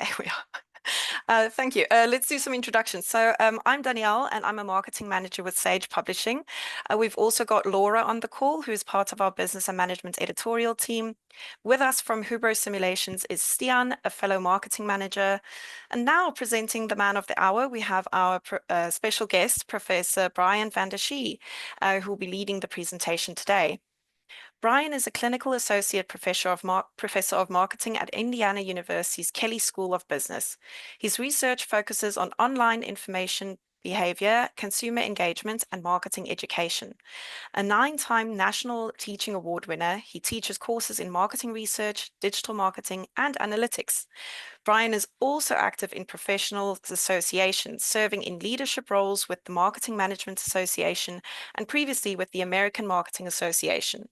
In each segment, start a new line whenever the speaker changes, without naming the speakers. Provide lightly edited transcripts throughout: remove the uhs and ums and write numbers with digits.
There we are. Thank you. Let's do some introductions. I'm Danielle, and I'm a marketing manager with Sage Publishing. We've also got Laura on the call, who's part of our business and management editorial team. With us from Hubro Simulations is Stian, a fellow marketing manager. And now presenting the man of the hour, we have our special guest, Professor Brian Vander Schee, who will be leading the presentation today. Brian is a clinical associate professor of marketing at Indiana University's Kelley School of Business. His research focuses on online information behavior, consumer engagement, and marketing education. A 9-time National Teaching Award winner, he teaches courses in marketing research, digital marketing, and analytics. Brian is also active in professional associations, serving in leadership roles with the Marketing Management Association and previously with the American Marketing Association.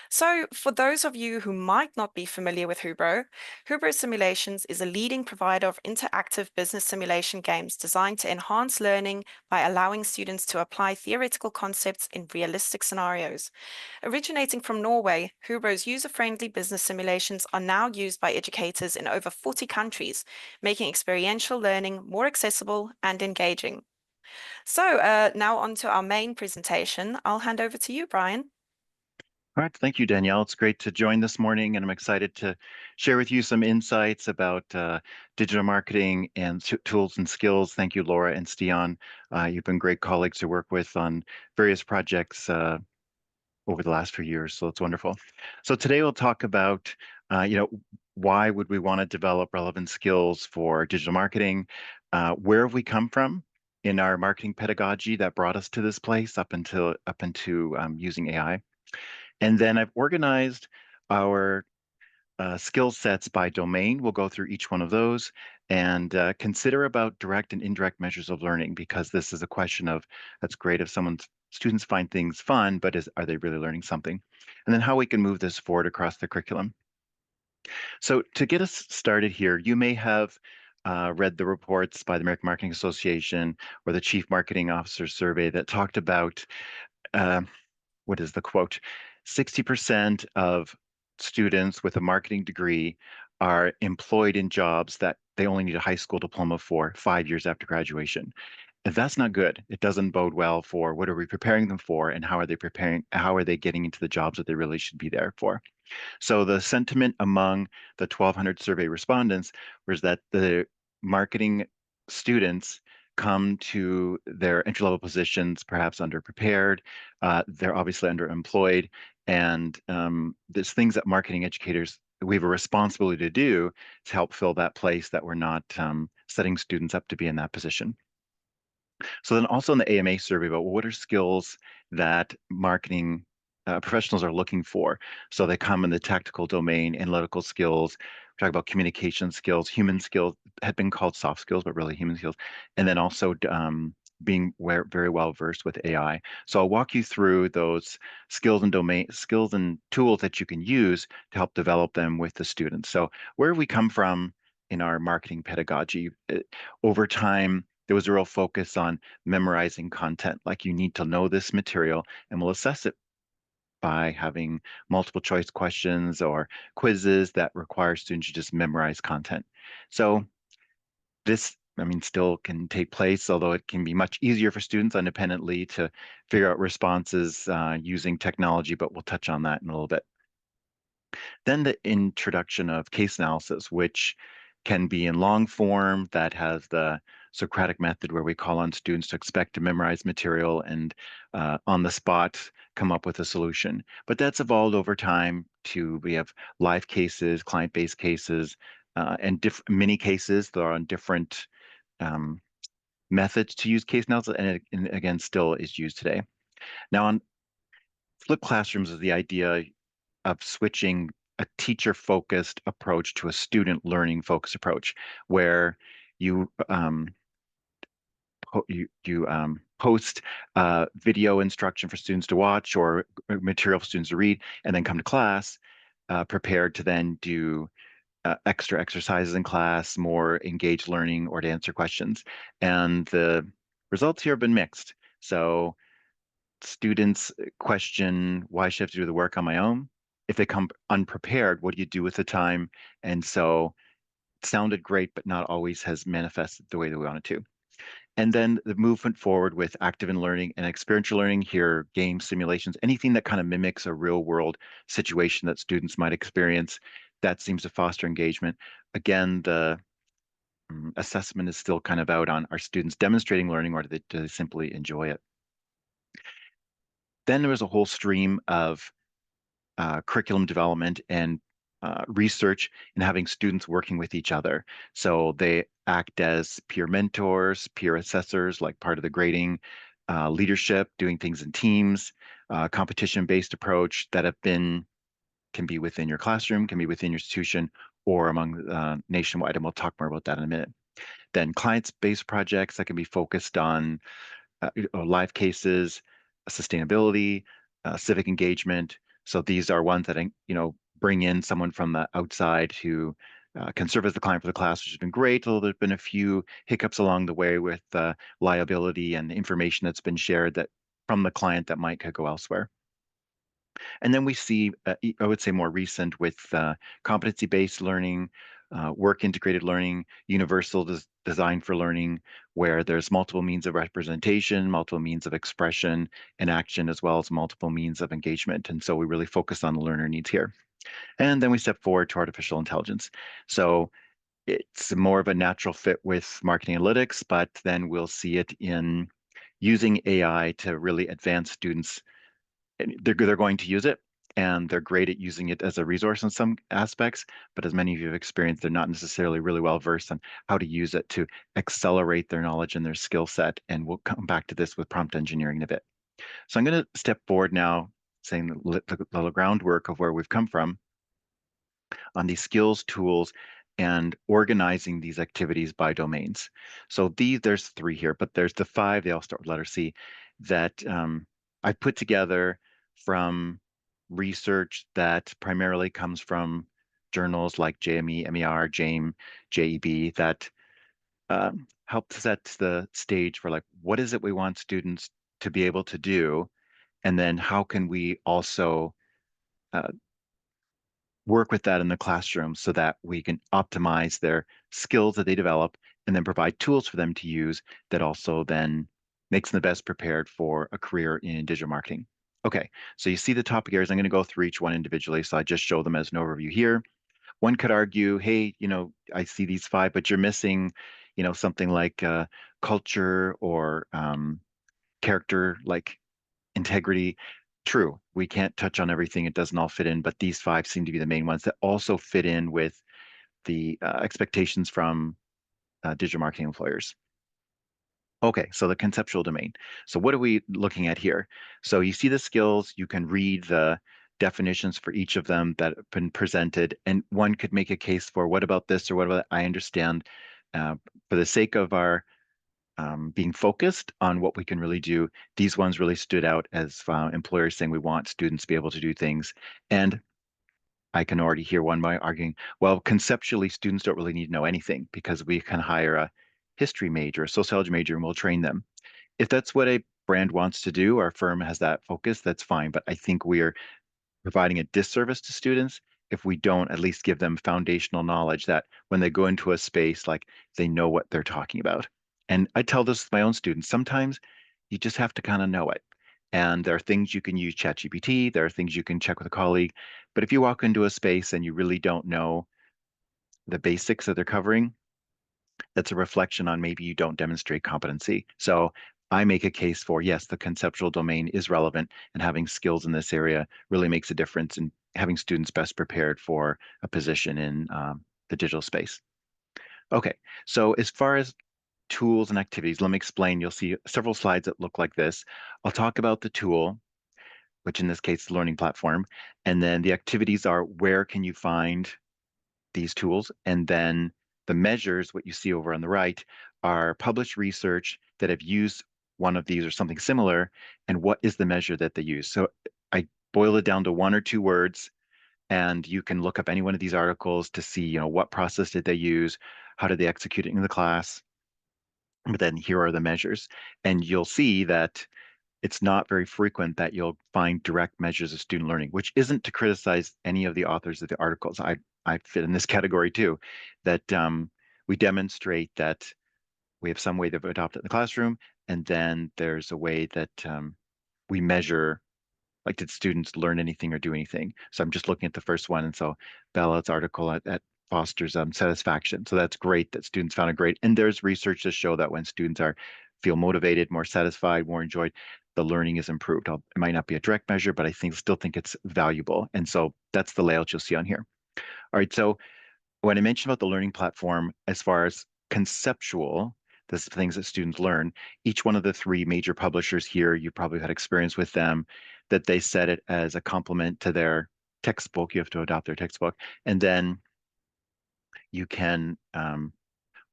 So, for those of you who might not be familiar with Hubro, Hubro Simulations is a leading provider of interactive business simulation games designed to enhance learning by allowing students to apply theoretical concepts in realistic scenarios. Originating from Norway, Hubro's user-friendly business simulations are now used by educators in over 40 countries, making experiential learning more accessible and engaging. So, now on to our main presentation. I'll hand over to you, Brian.
All right, thank you, Danielle. It's great to join this morning, and I'm excited to share with you some insights about digital marketing and tools and skills. Thank you, Laura and Stian. You've been great colleagues to work with on various projects over the last few years, so it's wonderful. So today we'll talk about, why would we want to develop relevant skills for digital marketing? Where have we come from in our marketing pedagogy that brought us to this place up into using AI? And then I've organized our skill sets by domain. We'll go through each one of those and consider about direct and indirect measures of learning, because this is a question of, that's great if students find things fun, but are they really learning something? And then how we can move this forward across the curriculum. So to get us started here, you may have read the reports by the American Marketing Association or the Chief Marketing Officer Survey that talked about what is the quote? 60% of students with a marketing degree are employed in jobs that they only need a high school diploma for 5 years after graduation. And that's not good. It doesn't bode well for what are we preparing them for, and how are they getting into the jobs that they really should be there for. So the sentiment among the 1,200 survey respondents was that the marketing students come to their entry-level positions perhaps underprepared. They're obviously underemployed, and there's things that marketing educators, we have a responsibility to do to help fill that place, that we're not setting students up to be in that position. So then also in the AMA survey about what are skills that marketing professionals are looking for. So they come in the tactical domain, analytical skills, we talk about communication skills, human skills, had been called soft skills, but really human skills. And then also being very well versed with AI. So I'll walk you through those skills and tools that you can use to help develop them with the students. So where have we come from in our marketing pedagogy? Over time, there was a real focus on memorizing content. Like, you need to know this material, and we'll assess it by having multiple choice questions or quizzes that require students to just memorize content. So this, still can take place, although it can be much easier for students independently to figure out responses using technology, but we'll touch on that in a little bit. Then the introduction of case analysis, which can be in long form, that has the Socratic method where we call on students to expect to memorize material and on the spot come up with a solution. But that's evolved over time we have live cases, client-based cases, and many cases that are on different methods to use case analysis, and again, still is used today. Now, on flipped classrooms is the idea of switching a teacher-focused approach to a student learning focused approach, where you post video instruction for students to watch or material for students to read, and then come to class prepared to then do extra exercises in class, more engaged learning, or to answer questions. And the results here have been mixed. So students question, why should I have to do the work on my own? If they come unprepared, what do you do with the time? And so sounded great, but not always has manifested the way that we want it to. And then the movement forward with active and learning and experiential learning here, games, simulations, anything that kind of mimics a real world situation that students might experience, that seems to foster engagement. Again, the assessment is still kind of out on are students demonstrating learning or do they simply enjoy it? Then there was a whole stream of curriculum development and research and having students working with each other. So they act as peer mentors, peer assessors, like part of the grading, leadership, doing things in teams, competition-based approach that have been can be within your classroom, can be within your institution, or among nationwide. And we'll talk more about that in a minute. Then clients-based projects that can be focused on live cases, sustainability, civic engagement. So these are ones that bring in someone from the outside who can serve as the client for the class, which has been great. Although there's been a few hiccups along the way with liability and information that's been shared that from the client that might could go elsewhere. And then we see, I would say more recent with competency-based learning, work integrated learning, universal design for learning, where there's multiple means of representation, multiple means of expression and action, as well as multiple means of engagement. And so we really focus on the learner needs here. And then we step forward to artificial intelligence. So it's more of a natural fit with marketing analytics, but then we'll see it in using AI to really advance students they're going to use it and they're great at using it as a resource in some aspects, but as many of you have experienced, they're not necessarily really well versed on how to use it to accelerate their knowledge and their skill set. And we'll come back to this with prompt engineering in a bit. So I'm going to step forward now, saying the groundwork of where we've come from on these skills, tools, and organizing these activities by domains. So there's three here, but there's the five, they all start with letter C, that I put together from research that primarily comes from journals like JME, MER, JAME, JEB that help set the stage for like, what is it we want students to be able to do? And then how can we also uh, work with that in the classroom so that we can optimize their skills that they develop and then provide tools for them to use that also then makes them the best prepared for a career in digital marketing. Okay, so you see the topic areas. I'm going to go through each one individually. So I just show them as an overview here. One could argue, hey, I see these five, but you're missing, something like culture or character, like integrity. True, we can't touch on everything. It doesn't all fit in, but these five seem to be the main ones that also fit in with the expectations from digital marketing employers. Okay, so the conceptual domain. So what are we looking at here? So you see the skills, you can read the definitions for each of them that have been presented, and one could make a case for what about this or what about that? I understand. For the sake of our being focused on what we can really do. These ones really stood out as employers saying we want students to be able to do things. And I can already hear one by arguing, well, conceptually, students don't really need to know anything because we can hire a history major, a sociology major, and we'll train them. If that's what a brand wants to do, our firm has that focus, that's fine. But I think we're providing a disservice to students if we don't at least give them foundational knowledge that when they go into a space, like they know what they're talking about. And I tell this to my own students, sometimes you just have to kind of know it. And there are things you can use ChatGPT, there are things you can check with a colleague. But if you walk into a space and you really don't know the basics that they're covering, that's a reflection on maybe you don't demonstrate competency. So I make a case for yes, the conceptual domain is relevant, and having skills in this area really makes a difference in having students best prepared for a position in the digital space. Okay, so as far as tools and activities, let me explain. You'll see several slides that look like this. I'll talk about the tool, which in this case, the learning platform, and then the activities are where can you find these tools. And then the measures, what you see over on the right, are published research that have used one of these or something similar, and what is the measure that they use. So I boil it down to one or two words, and you can look up any one of these articles to see, what process did they use, how did they execute it in the class, but then here are the measures. And you'll see that it's not very frequent that you'll find direct measures of student learning, which isn't to criticize any of the authors of the articles. I fit in this category too, that we demonstrate that we have some way to adopt it in the classroom, and then there's a way that we measure, like, did students learn anything or do anything? So I'm just looking at the first one, and so Bella's article at fosters satisfaction. So that's great that students found it great, and there's research to show that when students are feel motivated, more satisfied, more enjoyed, the learning is improved. It might not be a direct measure, but I still think it's valuable, and so that's the layout you'll see on here. All right, so when I mentioned about the learning platform, as far as conceptual, the things that students learn, each one of the three major publishers here, you probably had experience with them, that they set it as a complement to their textbook. You have to adopt their textbook. And then you can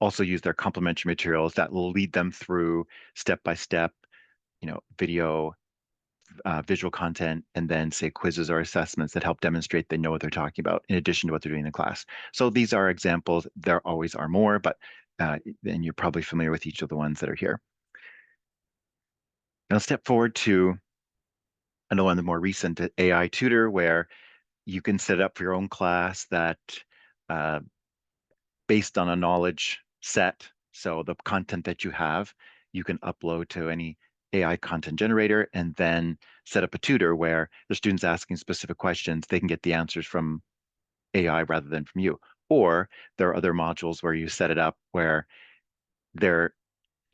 also use their complementary materials that will lead them through step by step, video, visual content, and then say quizzes or assessments that help demonstrate they know what they're talking about in addition to what they're doing in class. So these are examples. There always are more, but and you're probably familiar with each of the ones that are here. Now step forward to another one, the more recent AI tutor, where you can set up for your own class that uh, based on a knowledge set. So the content that you have, you can upload to any AI content generator and then set up a tutor where the students asking specific questions, they can get the answers from AI rather than from you. Or there are other modules where you set it up where they're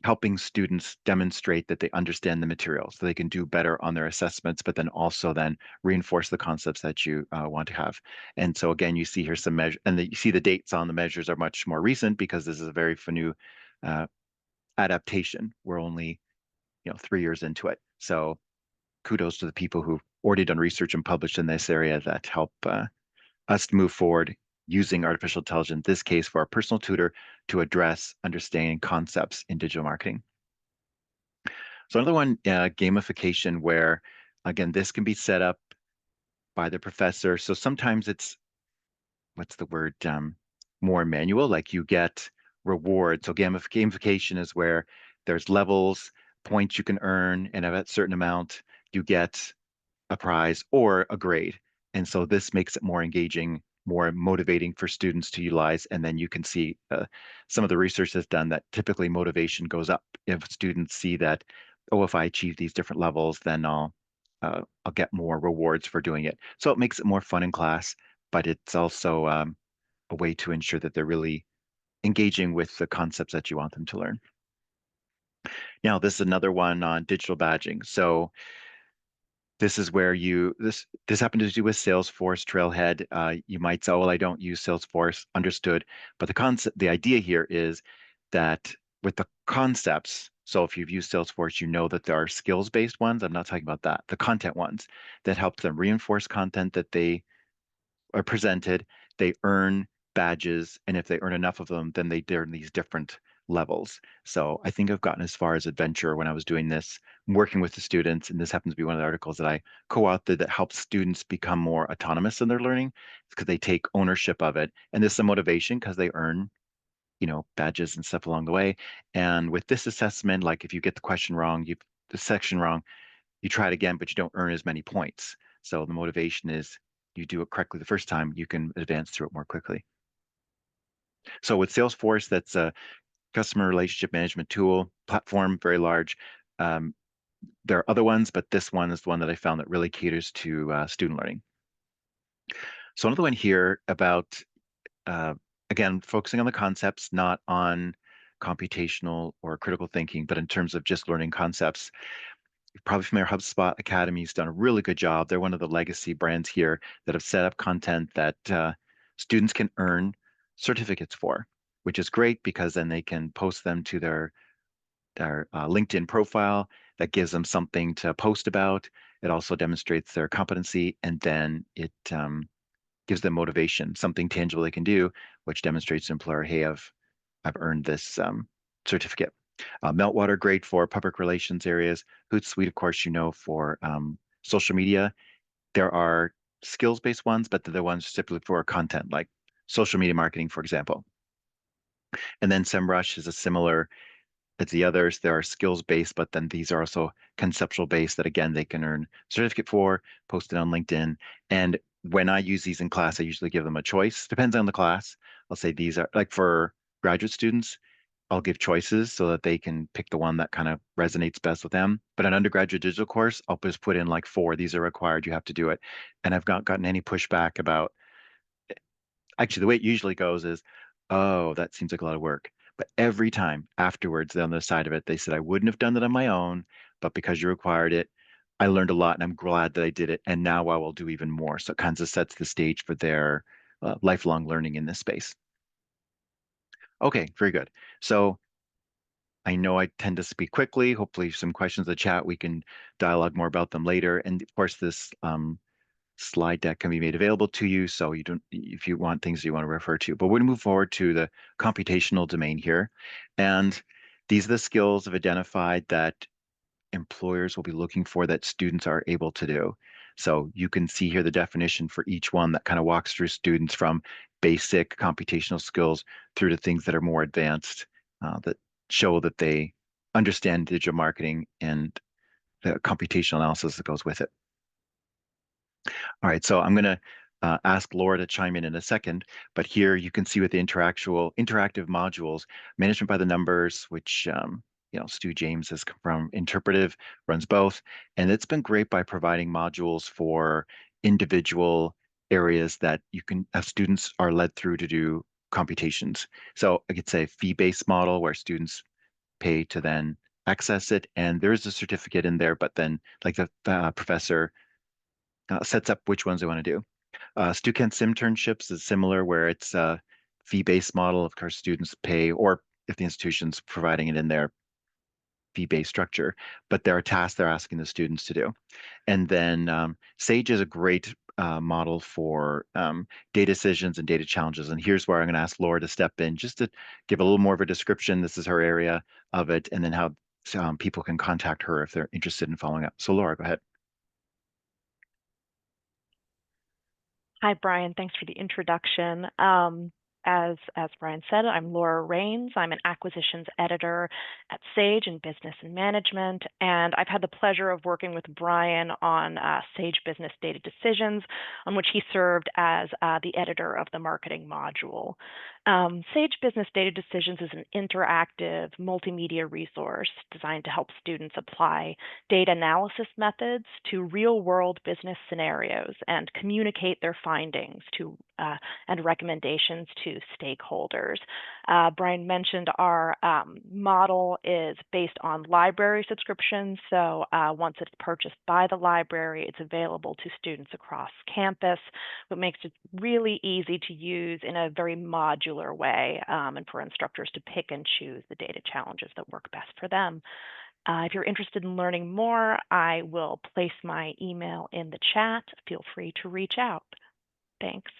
helping students demonstrate that they understand the material so they can do better on their assessments, but then also then reinforce the concepts that you want to have. And so again, you see here some measure, and you see the dates on the measures are much more recent because this is a very new uh, adaptation. We're only 3 years into it. So kudos to the people who've already done research and published in this area that help us to move forward using artificial intelligence, in this case for our personal tutor, to address understanding concepts in digital marketing. So another one, gamification, where again, this can be set up by the professor. So sometimes it's, what's the word, more manual, like you get rewards. So gamification is where there's levels, points you can earn, and at a certain amount, you get a prize or a grade. And so this makes it more engaging, more motivating for students to utilize. And then you can see some of the research that's done that typically motivation goes up if students see that, oh, if I achieve these different levels, then I'll get more rewards for doing it. So it makes it more fun in class, but it's also a way to ensure that they're really engaging with the concepts that you want them to learn. Now, this is another one on digital badging. So this is where this happened to do with Salesforce Trailhead. You might say, oh, well, I don't use Salesforce. Understood. But the idea here is that with the concepts, so if you've used Salesforce, you know that there are skills-based ones. I'm not talking about that. The content ones that help them reinforce content that they are presented, they earn badges, and if they earn enough of them, then they earn these different levels. So I think I've gotten as far as adventure when I was doing this, working with the students, and this happens to be one of the articles that I co-authored that helps students become more autonomous in their learning because they take ownership of it. And there's some motivation because they earn, badges and stuff along the way. And with this assessment, like if you get the question wrong, the section wrong, you try it again, but you don't earn as many points. So the motivation is you do it correctly the first time, you can advance through it more quickly. So with Salesforce, that's a customer relationship management tool platform, very large. Um, there are other ones, but this one is the one that I found that really caters to student learning. So another one here about, uh, again, focusing on the concepts, not on computational or critical thinking, but in terms of just learning concepts. You're probably familiar, HubSpot Academy's done a really good job. They're one of the legacy brands here that have set up content that students can earn certificates for, which is great because then they can post them to their LinkedIn profile. That gives them something to post about. It also demonstrates their competency, and then it gives them motivation, something tangible they can do, which demonstrates to the employer, hey, I've earned this certificate. Meltwater, great for public relations areas. Hootsuite, of course, for social media. There are skills-based ones, but they're the ones typically for content, like social media marketing, for example. And then SEMrush is a similar as the others. There are skills-based, but then these are also conceptual-based that, again, they can earn certificate for, post it on LinkedIn. And when I use these in class, I usually give them a choice. Depends on the class. I'll say these are like for graduate students, I'll give choices so that they can pick the one that kind of resonates best with them. But an undergraduate digital course, I'll just put in like four. These are required. You have to do it. And I've not gotten any pushback about actually the way it usually goes is, oh, that seems like a lot of work. But every time afterwards, on the side of it, they said I wouldn't have done that on my own, but because you required it, I learned a lot and I'm glad that I did it. And now I will do even more. So it kind of sets the stage for their lifelong learning in this space. Okay, very good. So I know I tend to speak quickly. Hopefully, some questions in the chat, we can dialogue more about them later. And of course, this slide deck can be made available to you. So you don't, if you want things you want to refer to, but we're going to move forward to the computational domain here. And these are the skills I've identified that employers will be looking for that students are able to do. So you can see here the definition for each one that kind of walks through students from basic computational skills through to things that are more advanced that show that they understand digital marketing and the computational analysis that goes with it. All right, so I'm going to ask Laura to chime in a second, but here you can see with the interactive modules, management by the numbers, which Stu James has come from Interpretive, runs both, and it's been great by providing modules for individual areas that you can students are led through to do computations. So I could say fee-based model where students pay to then access it, and there is a certificate in there, but then like the professor sets up which ones they want to do. Student internships is similar, where it's a fee-based model. Of course, students pay, or if the institution's providing it in their fee-based structure, but there are tasks they're asking the students to do. And then Sage is a great model for data decisions and data challenges. And here's where I'm going to ask Laura to step in just to give a little more of a description. This is her area of it, and then how people can contact her if they're interested in following up. So Laura, go ahead.
Hi, Brian. Thanks for the introduction. As Brian said, I'm Laura Rains. I'm an acquisitions editor at Sage in Business and Management, and I've had the pleasure of working with Brian on Sage Business Data Decisions, on which he served as the editor of the marketing module. Sage Business Data Decisions is an interactive multimedia resource designed to help students apply data analysis methods to real-world business scenarios and communicate their findings to and recommendations to stakeholders. Brian mentioned our model is based on library subscriptions. So once it's purchased by the library, it's available to students across campus, what makes it really easy to use in a very modular way and for instructors to pick and choose the data challenges that work best for them. If you're interested in learning more, I will place my email in the chat. Feel free to reach out. Thanks.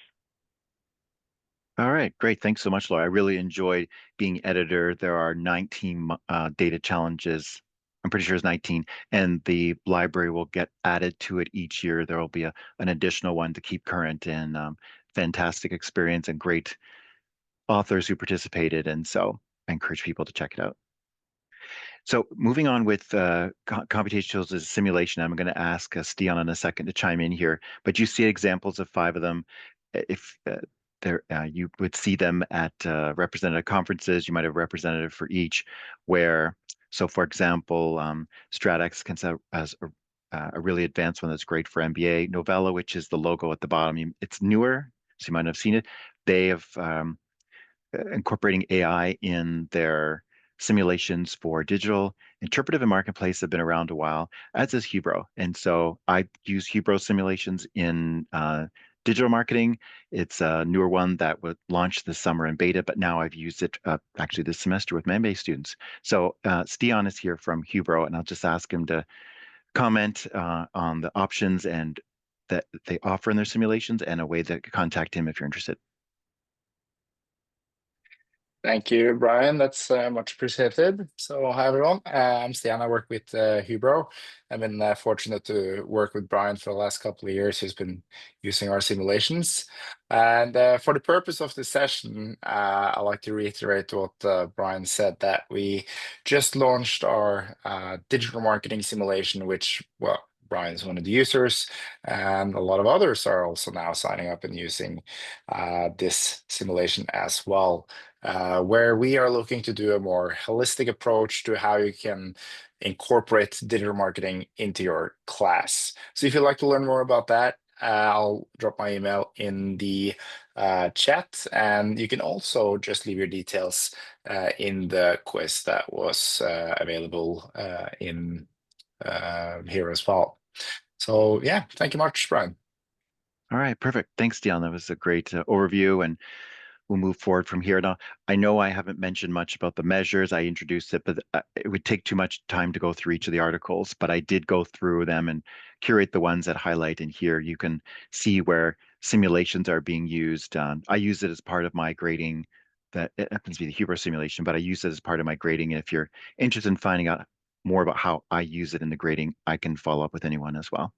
All right, great. Thanks so much, Laura. I really enjoy being editor. There are 19 data challenges. I'm pretty sure it's 19, and the library will get added to it each year. There will be an additional one to keep current, and fantastic experience and great authors who participated. And so I encourage people to check it out. So moving on with computational tools as simulation, I'm going to ask Stian in a second to chime in here, but you see examples of five of them. If there, you would see them at representative conferences, you might have a representative for each, where, so for example, StratX can set as a really advanced one that's great for MBA. Novella, which is the logo at the bottom, it's newer, so you might have seen it. They have incorporating AI in their simulations for digital. Interpretive and marketplace have been around a while, as is Hubro. And so I use Hubro simulations in digital marketing. It's a newer one that would launch this summer in beta, but now I've used it actually this semester with my MBA students. So Stian is here from Hubro, and I'll just ask him to comment on the options and that they offer in their simulations and a way to contact him if you're interested.
Thank you, Brian. That's much appreciated. So, hi everyone. I'm Stian. I work with Hubro. I've been fortunate to work with Brian for the last couple of years. He's been using our simulations. And for the purpose of this session, I'd like to reiterate what Brian said, that we just launched our digital marketing simulation, which, well, Brian's one of the users, and a lot of others are also now signing up and using this simulation as well, where we are looking to do a more holistic approach to how you can incorporate digital marketing into your class. So if you'd like to learn more about that, I'll drop my email in the chat, and you can also just leave your details in the quiz that was available in here as well. So yeah, thank you much, Brian.
All right, perfect. Thanks, Dion. That was a great overview, and we'll move forward from here. Now, I know I haven't mentioned much about the measures. I introduced it, but it would take too much time to go through each of the articles, but I did go through them and curate the ones that highlight in here. You can see where simulations are being used. I use it as part of my grading. That it happens to be the Hubro simulation, but I use it as part of my grading. And if you're interested in finding out more about how I use it in the grading, I can follow up with anyone as well.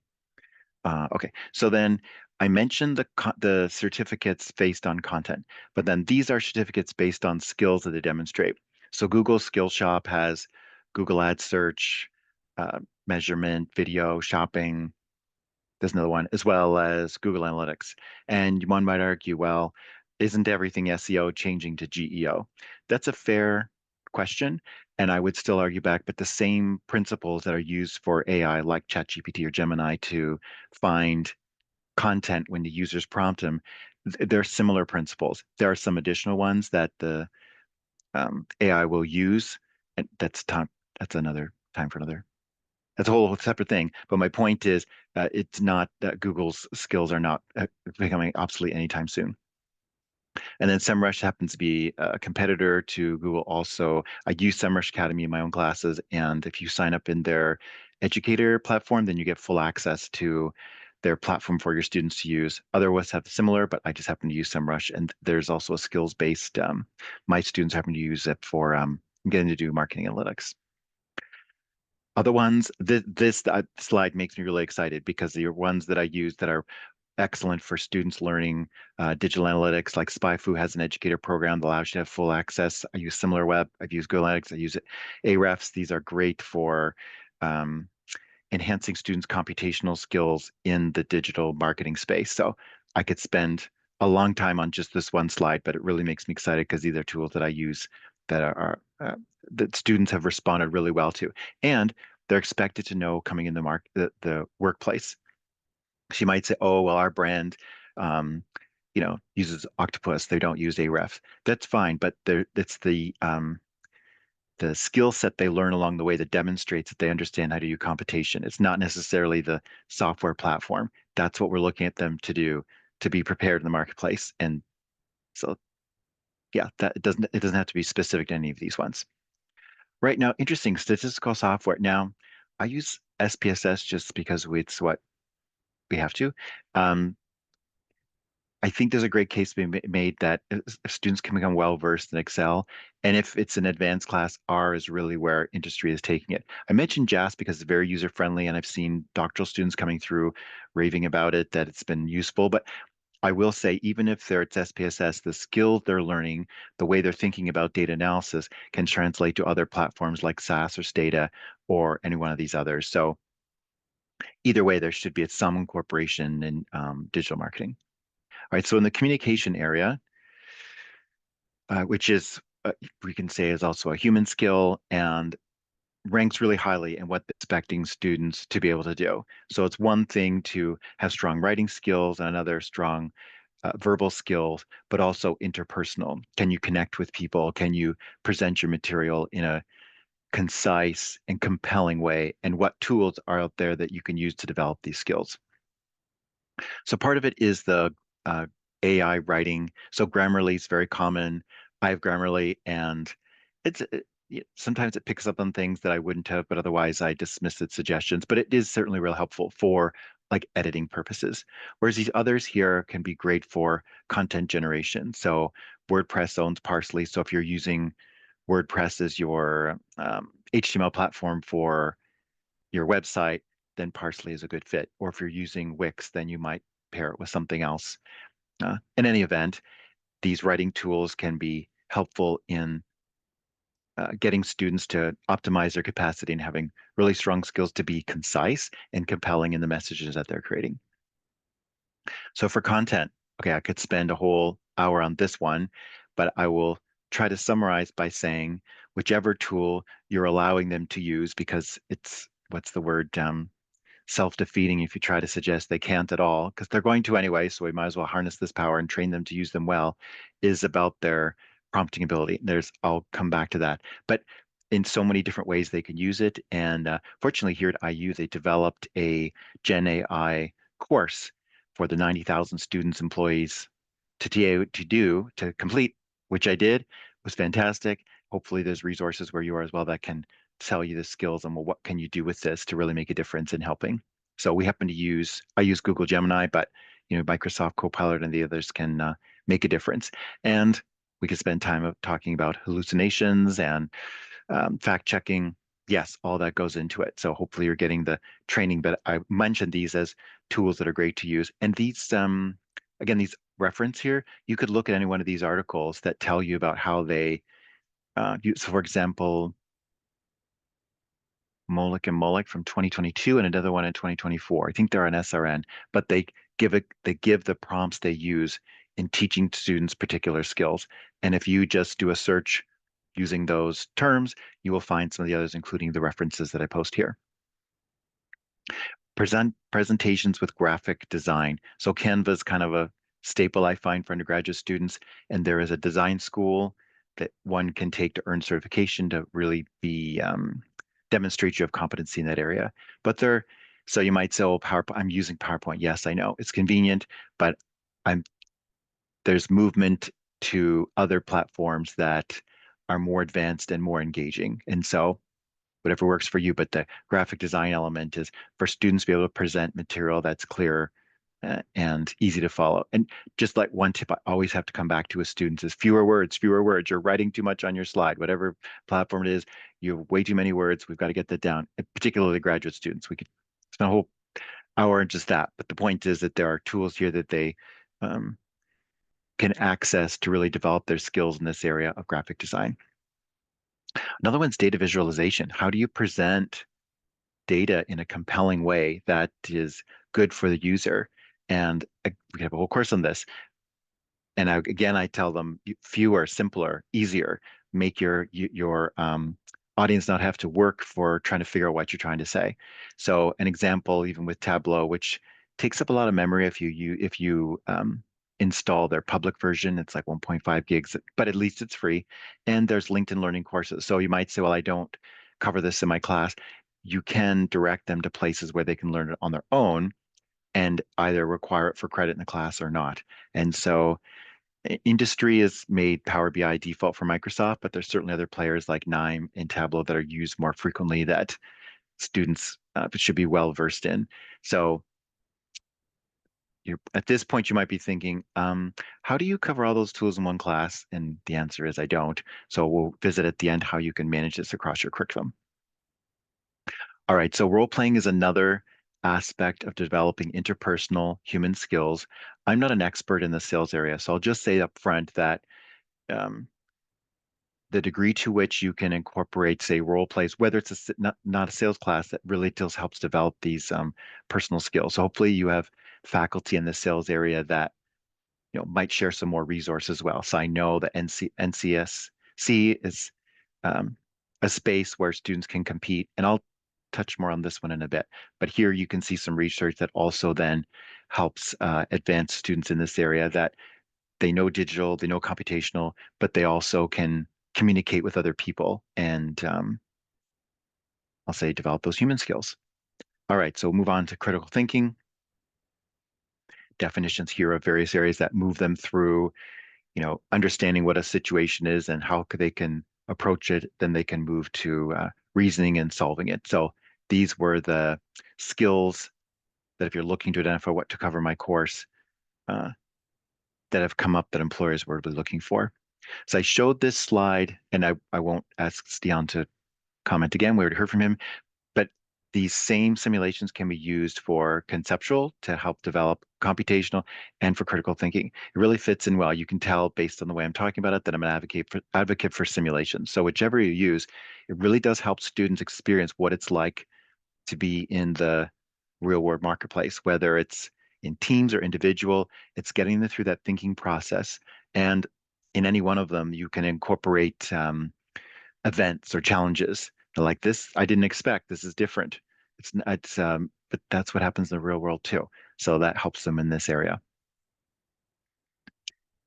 Okay, so then I mentioned the certificates based on content, but then these are certificates based on skills that they demonstrate. So Google Skill Shop has Google Ad Search, measurement, video, shopping. There's another one, as well as Google Analytics. And one might argue, well, isn't everything SEO changing to GEO? That's a fair question. And I would still argue back, but the same principles that are used for AI, like ChatGPT or Gemini, to find content when the users prompt them, they're similar principles. There are some additional ones that the AI will use, and that's another time for another. That's a whole separate thing. But my point is, it's not that Google's skills are not becoming obsolete anytime soon. And then SEMrush happens to be a competitor to Google also. I use SEMrush Academy in my own classes, and if you sign up in their educator platform, then you get full access to their platform for your students to use. Other ones have similar, but I just happen to use SEMrush. And there's also a skills-based, my students happen to use it for getting to do marketing analytics. Other ones, this slide makes me really excited because the ones that I use that are excellent for students learning digital analytics, like SpyFu has an educator program that allows you to have full access. I use SimilarWeb. I've used Google Analytics. I use it. Ahrefs. These are great for enhancing students' computational skills in the digital marketing space. So I could spend a long time on just this one slide, but it really makes me excited because these are tools that I use that are that students have responded really well to, and they're expected to know coming in the workplace. She might say, "Oh, well, our brand, uses Octopus. They don't use Ahrefs." That's fine, but it's the skill set they learn along the way that demonstrates that they understand how to do computation. It's not necessarily the software platform. That's what we're looking at them to do to be prepared in the marketplace. And so, yeah, that it doesn't have to be specific to any of these ones. Right now, interesting statistical software. Now, I use SPSS just because it's what we have to. I think there's a great case to be made that students can become well versed in Excel. And if it's an advanced class, R is really where industry is taking it. I mentioned JAS because it's very user friendly, and I've seen doctoral students coming through raving about it, that it's been useful. But I will say, even if it's SPSS, the skills they're learning, the way they're thinking about data analysis can translate to other platforms like SAS or Stata or any one of these others. So either way, there should be some incorporation in digital marketing. All right, so in the communication area, which is, we can say is also a human skill and ranks really highly in what they're expecting students to be able to do. So it's one thing to have strong writing skills and another strong verbal skills, but also interpersonal. Can you connect with people? Can you present your material in a concise and compelling way? And what tools are out there that you can use to develop these skills? So part of it is the AI writing. So Grammarly is very common. I have Grammarly, and sometimes it picks up on things that I wouldn't have, but otherwise I dismiss its suggestions. But it is certainly real helpful for like editing purposes. Whereas these others here can be great for content generation. So WordPress owns Parsley. So if you're using WordPress as your HTML platform for your website, then Parsley is a good fit. Or if you're using Wix, then you might pair it with something else. In any event, these writing tools can be helpful in getting students to optimize their capacity and having really strong skills to be concise and compelling in the messages that they're creating. So for content, okay, I could spend a whole hour on this one, but I will try to summarize by saying whichever tool you're allowing them to use, because it's, what's the word, self-defeating if you try to suggest they can't at all, because they're going to anyway, so we might as well harness this power and train them to use them well, is about their prompting ability. I'll come back to that. But in so many different ways they can use it. And fortunately here at IU, they developed a Gen AI course for the 90,000 students, employees to complete, which I did. It was fantastic. Hopefully there's resources where you are as well that can tell you the skills and, well, what can you do with this to really make a difference in helping. So I use Google Gemini, but Microsoft Copilot and the others can make a difference. And we could spend time talking about hallucinations and fact checking. Yes, all that goes into it. So hopefully you're getting the training, but I mentioned these as tools that are great to use. And these, again, these reference here, you could look at any one of these articles that tell you about how they use, so for example, Molick and Molick from 2022 and another one in 2024. I think they're on SRN, but they give the prompts they use in teaching students particular skills. And if you just do a search using those terms, you will find some of the others, including the references that I post here. Presentations with graphic design. So Canva is kind of a staple I find for undergraduate students, and there is a design school that one can take to earn certification to really be demonstrate you have competency in that area. So you might say, "Oh, PowerPoint, I'm using PowerPoint." Yes, I know it's convenient, but I'm there's movement to other platforms that are more advanced and more engaging. And so whatever works for you, but the graphic design element is for students to be able to present material that's clear and easy to follow. And just like one tip I always have to come back to with students is fewer words, fewer words. You're writing too much on your slide, whatever platform it is, you have way too many words. We've got to get that down, and particularly graduate students. We could spend a whole hour on just that. But the point is that there are tools here that they um, can access to really develop their skills in this area of graphic design. Another one's data visualization. How do you present data in a compelling way that is good for the user? And we have a whole course on this. And again, I tell them fewer, simpler, easier. Make your audience not have to work for trying to figure out what you're trying to say. So an example, even with Tableau, which takes up a lot of memory if you install their public version, it's like 1.5 gigs, but at least it's free. And there's LinkedIn Learning courses. So you might say, well, I don't cover this in my class. You can direct them to places where they can learn it on their own and either require it for credit in the class or not. And so industry has made Power BI default for Microsoft, but there's certainly other players like Nime and Tableau that are used more frequently that students should be well versed in. So at this point, you might be thinking, how do you cover all those tools in one class? And the answer is I don't. So we'll visit at the end how you can manage this across your curriculum. All right, so role playing is another aspect of developing interpersonal human skills. I'm not an expert in the sales area, so I'll just say up front that um, the degree to which you can incorporate, say, role plays, whether it's not a sales class, that really just helps develop these personal skills. So hopefully you have faculty in the sales area that might share some more resources as well. So I know that NCSC is um, a space where students can compete, and I'll touch more on this one in a bit. But here you can see some research that also then helps advance students in this area, that they know digital, they know computational, but they also can communicate with other people and I'll say develop those human skills. All right, so move on to critical thinking. Definitions here of various areas that move them through, understanding what a situation is and how they can approach it. Then they can move to reasoning and solving it. So these were the skills that if you're looking to identify what to cover my course, that have come up that employers were really looking for. So I showed this slide, and I won't ask Stian to comment again. We already heard from him, but these same simulations can be used for conceptual to help develop computational and for critical thinking. It really fits in well. You can tell based on the way I'm talking about it that I'm an advocate for simulation. So whichever you use, it really does help students experience what it's like to be in the real world marketplace, whether it's in teams or individual, it's getting them through that thinking process. And in any one of them, you can incorporate events or challenges. They're like this, I didn't expect. This is different. But that's what happens in the real world too. So that helps them in this area.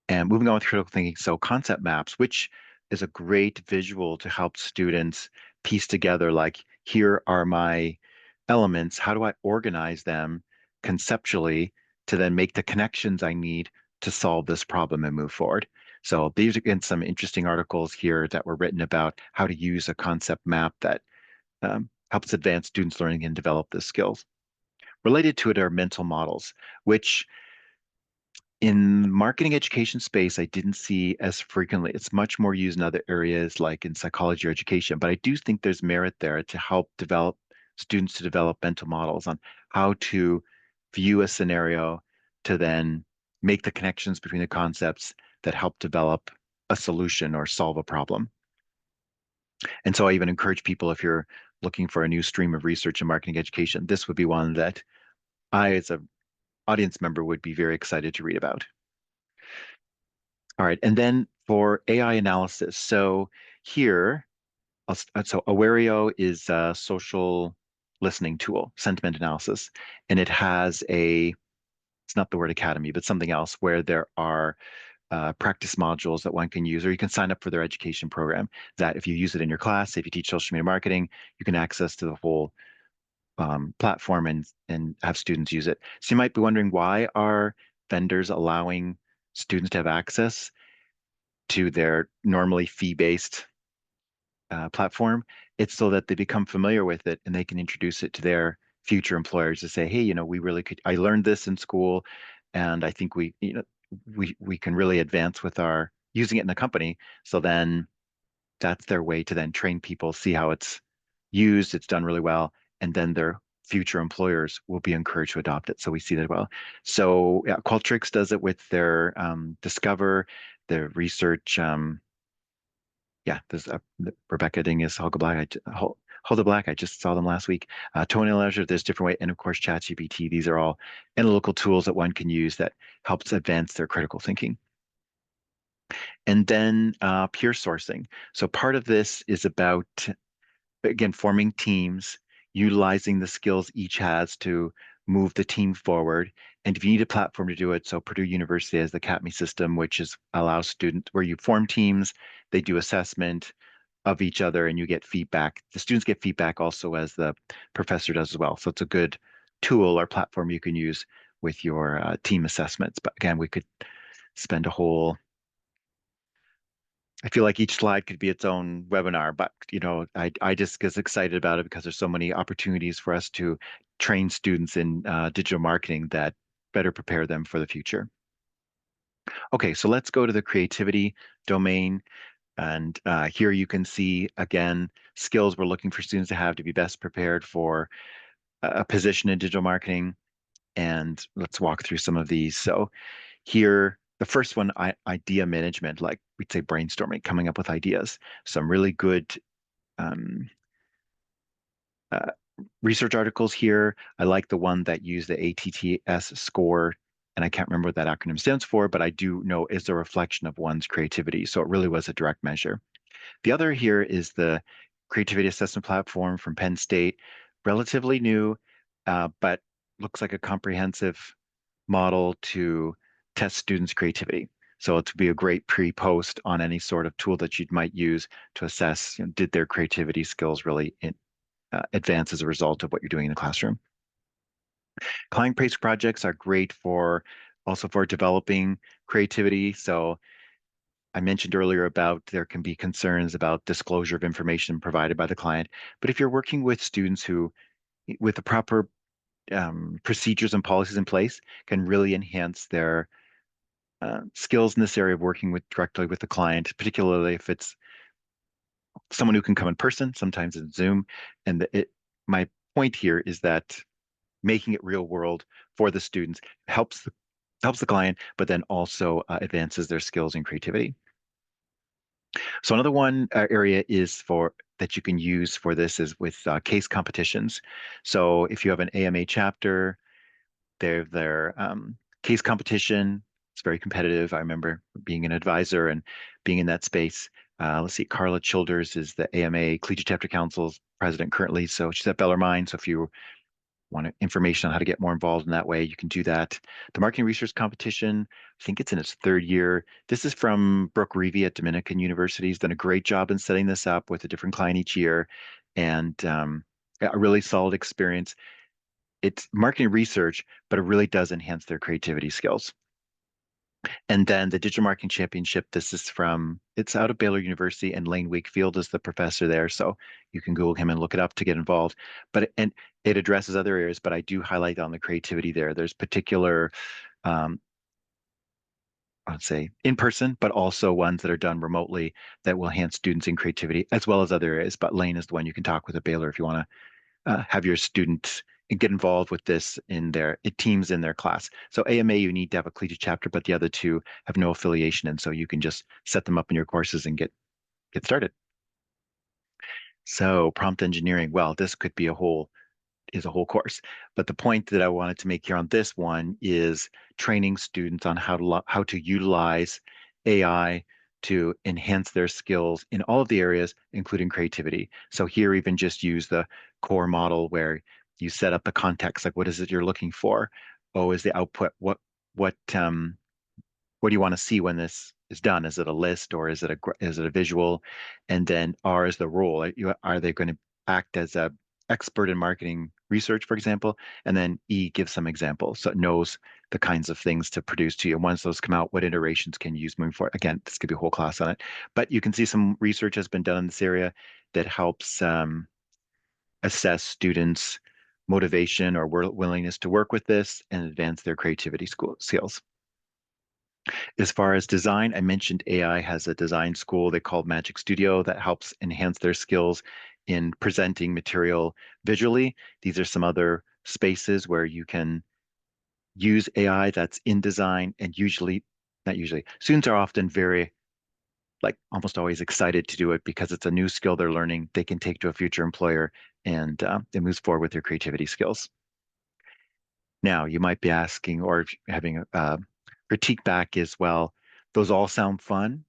And moving on with critical thinking, so concept maps, which is a great visual to help students piece together, like, here are my elements. How do I organize them conceptually to then make the connections I need to solve this problem and move forward? So these are again some interesting articles here that were written about how to use a concept map that helps advance students' learning and develop the skills. Related to it are mental models, which in marketing education space, I didn't see as frequently. It's much more used in other areas like in psychology or education, but I do think there's merit there to help develop students to develop mental models on how to view a scenario to then make the connections between the concepts that help develop a solution or solve a problem. And so I even encourage people, if you're looking for a new stream of research in marketing education, this would be one that I, as an audience member, would be very excited to read about. All right, and then for AI analysis, so here, so Awario is a social listening tool, sentiment analysis, and it has it's not the word academy, but something else where there are practice modules that one can use, or you can sign up for their education program that if you use it in your class, if you teach social media marketing, you can access to the whole platform and have students use it. So you might be wondering, why are vendors allowing students to have access to their normally fee-based platform? It's so that they become familiar with it and they can introduce it to their future employers to say, hey, we really could, I learned this in school, and I think we can really advance with our using it in the company. So then that's their way to then train people, see how it's used, it's done really well, and then their future employers will be encouraged to adopt it. So we see that well. So yeah, Qualtrics does it with their Discover, their research. Yeah, there's Rebecca Dingus, Hulda Black. I just saw them last week. Tony Leisure, there's different way, and of course ChatGPT. These are all analytical tools that one can use that helps advance their critical thinking. And then peer sourcing. So part of this is about, again, forming teams, utilizing the skills each has to move the team forward. And if you need a platform to do it, so Purdue University has the CAPME system, which allows students where you form teams, they do assessment of each other, and you get feedback. The students get feedback also as the professor does as well. So it's a good tool or platform you can use with your team assessments. But again, we could spend a whole I feel like each slide could be its own webinar, but I just get excited about it because there's so many opportunities for us to train students in digital marketing that better prepare them for the future. Okay, so let's go to the creativity domain. And here you can see, again, skills we're looking for students to have to be best prepared for a position in digital marketing. And let's walk through some of these. So here, the first one, idea management, like we'd say brainstorming, coming up with ideas. Some really good um, uh, research articles here. I like the one that used the ATTS score, and I can't remember what that acronym stands for, but I do know is a reflection of one's creativity. So it really was a direct measure. The other here is the creativity assessment platform from Penn State, relatively new, but looks like a comprehensive model to test students' creativity. So it would be a great pre-post on any sort of tool that you might use to assess, did their creativity skills really advance as a result of what you're doing in the classroom. Client-based projects are great also for developing creativity. So I mentioned earlier about there can be concerns about disclosure of information provided by the client. But if you're working with students who, with the proper procedures and policies in place, can really enhance their skills in this area of working directly with the client, particularly if it's someone who can come in person, sometimes in Zoom. And point here is that making it real world for the students helps the client, but then also advances their skills and creativity. So another one area is for that you can use for this is with case competitions. So if you have an AMA chapter, their case competition, it's very competitive. I remember being an advisor and being in that space. Let's see, Carla Childers is the AMA Collegiate Chapter Council's president currently. So she's at Bellarmine. So if you want information on how to get more involved in that way, you can do that. The marketing research competition, I think it's in its third year. This is from Brooke Reevy at Dominican University. He's done a great job in setting this up with a different client each year, and a really solid experience. It's marketing research, but it really does enhance their creativity skills. And then the Digital Marketing Championship, it's out of Baylor University, and Lane Wakefield is the professor there. So you can Google him and look it up to get involved. And it addresses other areas, but I do highlight on the creativity there. There's particular, I'd say in person, but also ones that are done remotely that will enhance students in creativity as well as other areas. But Lane is the one you can talk with at Baylor if you want to have your students get involved with this in their teams in their class. So AMA, you need to have a collegiate chapter, but the other two have no affiliation, and so you can just set them up in your courses and get started. So prompt engineering, well, this could be a whole course. But the point that I wanted to make here on this one is training students on how to utilize AI to enhance their skills in all of the areas, including creativity. So here, even just use the core model where you set up the context, like what is it you're looking for? Oh, is the output what do you want to see when this is done? Is it a list or is it a visual? And then R is the role. Are they going to act as a expert in marketing research, for example? And then E gives some examples, so it knows the kinds of things to produce to you. And once those come out, what iterations can you use moving forward? Again, this could be a whole class on it, but you can see some research has been done in this area that helps assess students' motivation or willingness to work with this and advance their creativity skills. As far as design, I mentioned AI has a design school they call Magic Studio that helps enhance their skills in presenting material visually. These are some other spaces where you can use AI that's in design, and not usually, students are often very, like almost always excited to do it because it's a new skill they're learning they can take to a future employer, and it moves forward with their creativity skills. Now, you might be asking or having a critique back as well. Those all sound fun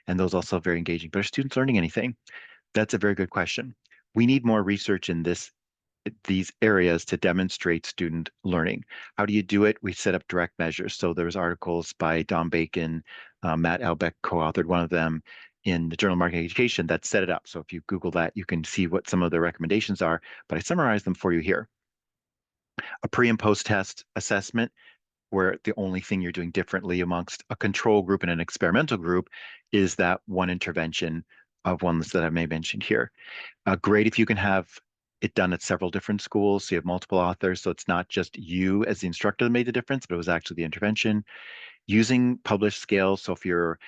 and those also very engaging, but are students learning anything? That's a very good question. We need more research in these areas to demonstrate student learning. How do you do it? We set up direct measures. So there's articles by Don Bacon, Matt Albeck co-authored one of them in the Journal of Marketing Education that set it up. So if you Google that, you can see what some of the recommendations are, but I summarize them for you here. A pre and post test assessment, where the only thing you're doing differently amongst a control group and an experimental group is that one intervention of ones that I may mention here. Great if you can have it done at several different schools, so you have multiple authors, so it's not just you as the instructor that made the difference, but it was actually the intervention. Using published scales, so if you're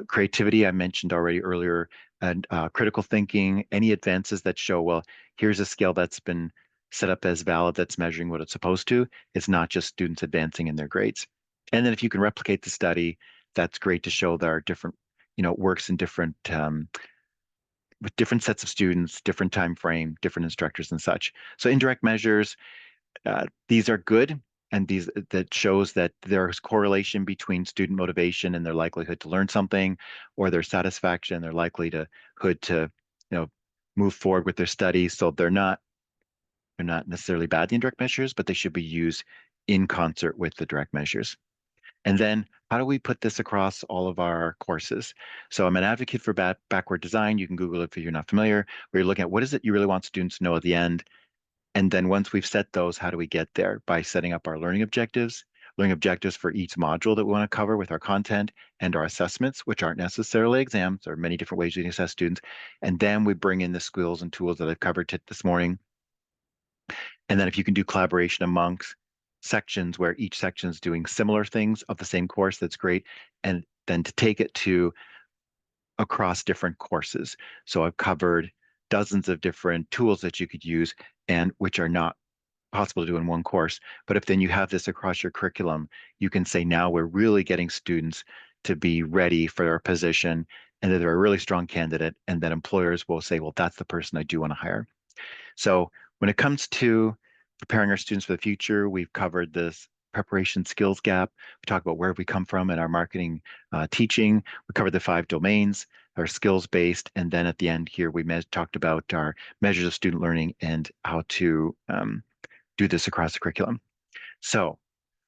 creativity, I mentioned already earlier, and critical thinking, any advances that show, well, here's a scale that's been set up as valid, that's measuring what it's supposed to. It's not just students advancing in their grades. And then if you can replicate the study, that's great to show there are different, works in different with different sets of students, different time frame, different instructors and such. So indirect measures, these are good, and these that shows that there's correlation between student motivation and their likelihood to learn something, or their satisfaction, their likelihood to, move forward with their studies. So they're not necessarily bad, the indirect measures, but they should be used in concert with the direct measures. And then how do we put this across all of our courses? So I'm an advocate for backward design. You can Google it if you're not familiar, where you're looking at what is it you really want students to know at the end. And then once we've set those, how do we get there? By setting up our learning objectives for each module that we want to cover with our content and our assessments, which aren't necessarily exams. There are many different ways we can assess students. And then we bring in the skills and tools that I've covered this morning. And then if you can do collaboration amongst sections where each section is doing similar things of the same course, that's great. And then to take it to across different courses. So I've covered dozens of different tools that you could use and which are not possible to do in one course. But if then you have this across your curriculum, you can say now we're really getting students to be ready for their position and that they're a really strong candidate, and that employers will say, well, that's the person I do want to hire. So when it comes to preparing our students for the future, we've covered this preparation skills gap. We talked about where we come from in our marketing teaching. We covered the 5 domains, our skills based, and then at the end here we talked about our measures of student learning and how to do this across the curriculum. So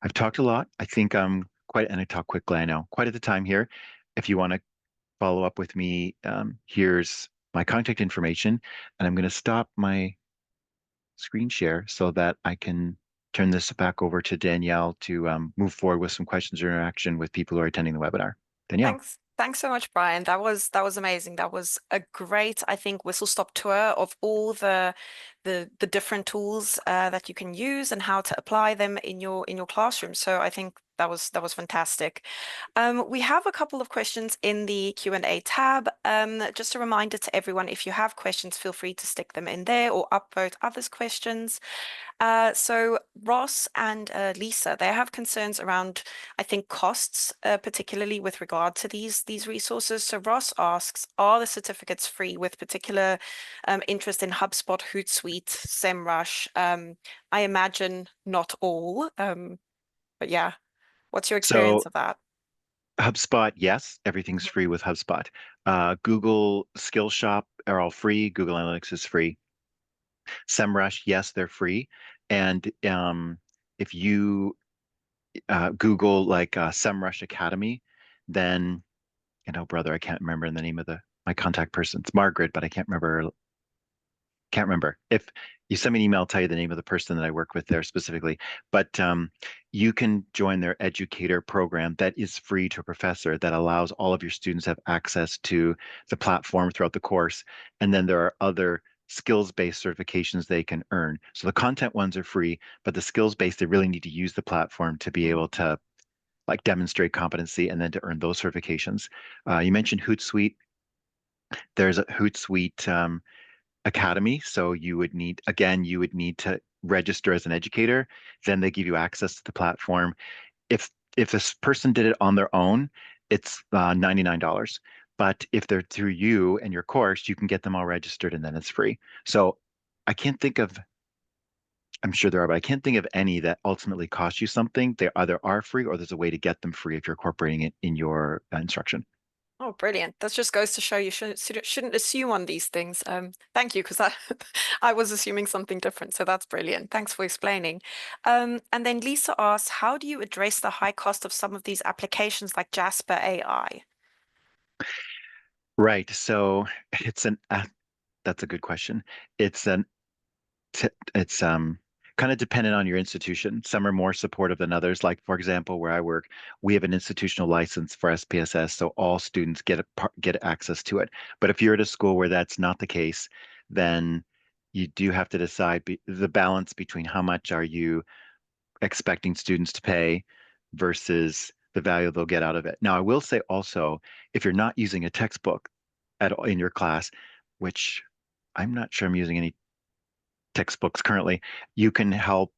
I've talked a lot. I think I'm quite, and I talk quickly, I know, quite at the time here. If you want to follow up with me, here's my contact information, and I'm going to stop my screen share so that I can turn this back over to Danielle to move forward with some questions or interaction with people who are attending the webinar. Danielle.
Thanks so much, Brian. That was amazing. That was a great, I think, whistle-stop tour of all the different tools that you can use and how to apply them in your classroom. So I think that was fantastic. We have a couple of questions in the Q&A tab. Just a reminder to everyone, if you have questions, feel free to stick them in there or upvote others' questions. So Ross and Lisa, they have concerns around, I think, costs, particularly with regard to these resources. So Ross asks, are the certificates free with particular interest in HubSpot, Hootsuite, SEMrush? I imagine not all, but yeah, what's your experience
So
of that?
HubSpot, yes, everything's
Mhm.
free with HubSpot. Google Skill Shop are all free. Google Analytics is free. SEMrush, yes, they're free. And if you Google like SEMrush Academy, then, brother, I can't remember the name of my contact person. It's Margaret, but I can't remember. If you send me an email, I'll tell you the name of the person that I work with there specifically. But you can join their educator program that is free to a professor that allows all of your students to have access to the platform throughout the course. And then there are other skills-based certifications they can earn. So the content ones are free, but the skills-based, they really need to use the platform to be
Mm.
able to like demonstrate competency and then to earn those certifications. You mentioned Hootsuite. There's a Hootsuite academy. So you would need to register as an educator. Then they give you access to the platform. If this person did it on their own, it's $99. But if they're through you and your course, you can get them all registered and then it's free. So I can't think of, I'm sure there are, but I can't think of any that ultimately cost you something. They either are free or there's a way to get them free if you're incorporating it in your instruction.
Oh, brilliant. That just goes to show you shouldn't assume on these things. Thank you, because I was assuming something different. So that's brilliant. Thanks for explaining. And then Lisa asks, how do you address the high cost of some of these applications like Jasper AI?
Right. So it's an that's a good question. It's an it's kind of dependent on your institution. Some are more supportive than others. Like for example, where I work, we have an institutional license for SPSS, so all students get access to it. But if you're at a school where that's not the case, then you do have to decide the balance between how much are you expecting students to pay versus the value they'll get out of it. Now, I will say also, if you're not using a textbook at all in your class, which I'm not sure I'm using any textbooks currently, you can help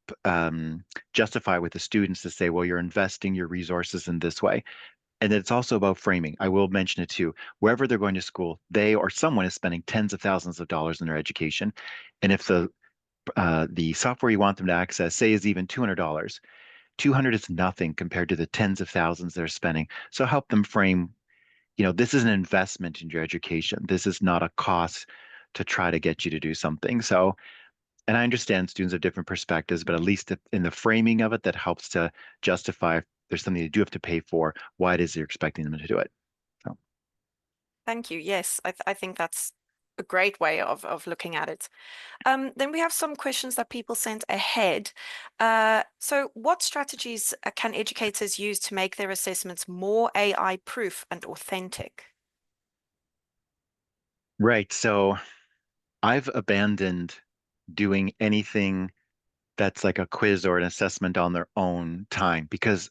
justify with the students to say, well, you're investing your resources in this way. And it's also about framing. I will mention it too. Wherever they're going to school, they or someone is spending tens of thousands of dollars in their education. And if the software you want them to access, say, is even $200, 200 is nothing compared to the tens of thousands they're spending. So help them frame, this is an investment in your education. This is not a cost to try to get you to do something. So, and I understand students have different perspectives, but at least in the framing of it, that helps to justify if there's something you do have to pay for, why it is you're expecting them to do it. So,
Thank you. Yes, I think that's a great way of looking at it. Then we have some questions that people sent ahead. So what strategies can educators use to make their assessments more AI proof and authentic?
right. So I've abandoned doing anything that's like a quiz or an assessment on their own time because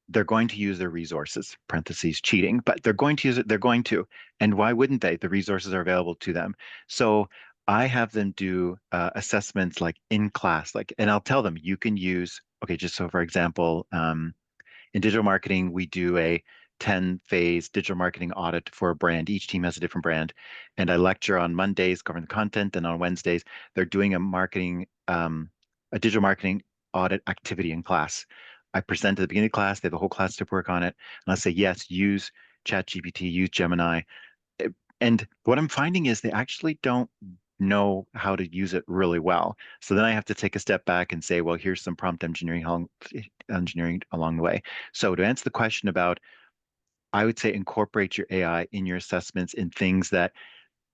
they're going to use their resources, parentheses, cheating, but they're going to use it. They're going to. And why wouldn't they? The resources are available to them. So I have them do assessments like in class, like, and I'll tell them you can use, okay, just so for example, in digital marketing, we do a 10-phase digital marketing audit for a brand. Each team has a different brand. And I lecture on Mondays covering the content, and on Wednesdays, they're doing a digital marketing audit activity in class. I present at the beginning of class, they have the whole class to work on it. And I say, yes, use ChatGPT, use Gemini. And what I'm finding is they actually don't know how to use it really well. So then I have to take a step back and say, well, here's some prompt engineering along the way. So to answer the question about, I would say incorporate your AI in your assessments in things that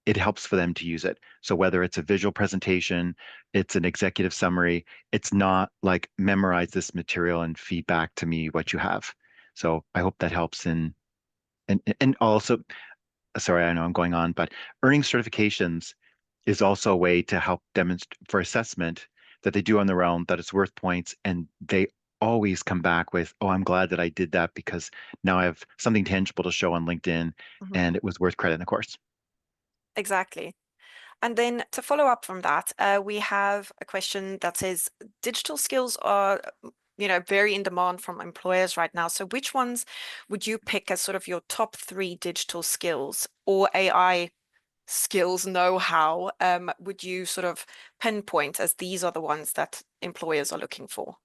it helps for them to use it. So whether it's a visual presentation, it's an executive summary, it's not like memorize this material and feedback to me what you have. So I hope that helps in and also sorry, I know I'm going on, but earning certifications is also a way to help demonstrate for assessment that they do on their own, that it's worth points, and they always come back with, oh, I'm glad that I did that because now I have something tangible to show on LinkedIn
Mhm.
and it was worth credit in the course.
Exactly. And then to follow up from that, we have a question that says digital skills are, very in demand from employers right now. So which ones would you pick as sort of your top three digital skills or AI skills, know-how, would you sort of pinpoint as these are the ones that employers are looking for?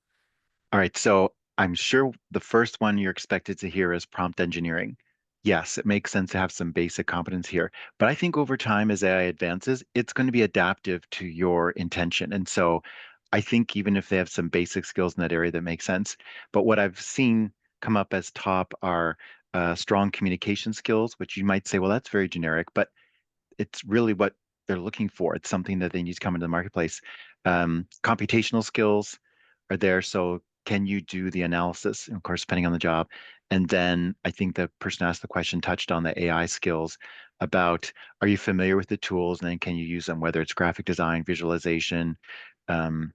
All right, so I'm sure the first one you're expected to hear is prompt engineering. Yes, it makes sense to have some basic competence here, but I think over time as AI advances, it's going to be adaptive to your intention. And so I think even if they have some basic skills in that area, that makes sense. But what I've seen come up as top are strong communication skills, which you might say, well, that's very generic, but it's really what they're looking for. It's something that they need to come into the marketplace. Computational skills are there. So can you do the analysis? Of course, depending on the job. And then I think the person asked the question touched on the AI skills about, are you familiar with the tools and then can you use them, whether it's graphic design, visualization, um,